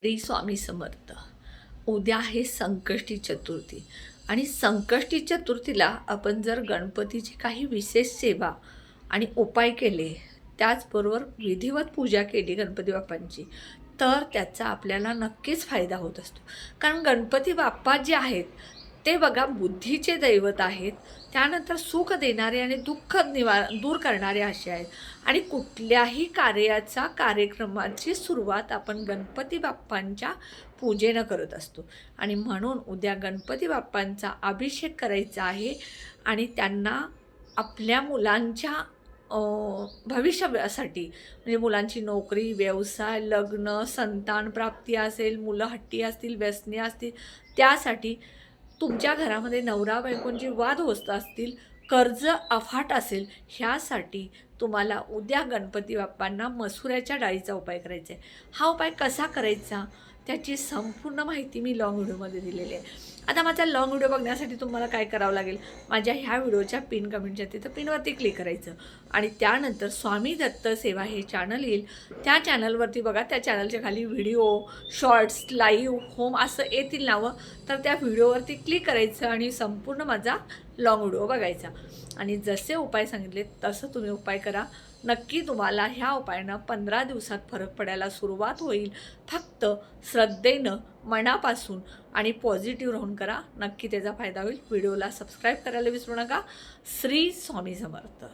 श्री स्वामी समर्थ. उद्या आहे संकष्टी चतुर्थी आणि संकष्टी चतुर्थीला आपण जर गणपतीची काही विशेष सेवा आणि उपाय केले, त्याचबरोबर विधिवत पूजा केली गणपती बाप्पांची, तर त्याचा आपल्याला नक्कीच फायदा होत असतो. कारण गणपती बाप्पा जे आहेत ते बघा बुद्धीचे दैवत आहेत, त्यानंतर सुख देणारे आणि दुःख दूर करणारे असे आहेत. आणि कुठल्याही कार्यक्रमाची सुरुवात आपण गणपती बाप्पांच्या पूजेनं करत असतो. आणि म्हणून उद्या गणपती बाप्पांचा अभिषेक करायचा आहे आणि त्यांना आपल्या मुलांच्या भविष्यासाठी, म्हणजे मुलांची नोकरी, व्यवसाय, लग्न, संतान प्राप्ती असेल, मुलं हट्टी असतील, व्यसनी असतील, त्यासाठी तुमच्या घरामध्ये नवरा बायकोंचे वाद होत असतील, कर्ज अफाट असेल, ह्यासाठी तुम्हाला उद्या गणपती बाप्पांना मसुऱ्याच्या डाळीचा उपाय करायचा आहे. हा उपाय कसा करायचा त्याची संपूर्ण माहिती मी लाँग व्हिडिओमध्ये दिलेली आहे. आता माझा लाँग व्हिडिओ बघण्यासाठी तुम्हाला काय करावं लागेल, माझ्या ह्या व्हिडिओच्या पिन कमेंटच्या तिथं पिनवरती क्लिक करायचं आणि त्यानंतर स्वामी दत्त सेवा हे चॅनल येईल. त्या चॅनलवरती बघा, त्या चॅनलच्या खाली व्हिडिओ, शॉर्ट्स, लाईव्ह, होम असं येतील नावं, तर त्या व्हिडिओवरती क्लिक करायचं आणि संपूर्ण माझा लाँग व्हिडिओ बघायचा. आणि जसे उपाय सांगितले तसं तुम्ही उपाय करा. नक्की तुम्हाला ह्या उपायानं 15 दिवसात फरक पडायला सुरुवात होईल. फक्त श्रद्धेनं, मनापासून आणि पॉझिटिव्ह राहून करा, नक्की त्याचा फायदा होईल. व्हिडिओला सबस्क्राईब करायला विसरू नका. श्री स्वामी समर्थ.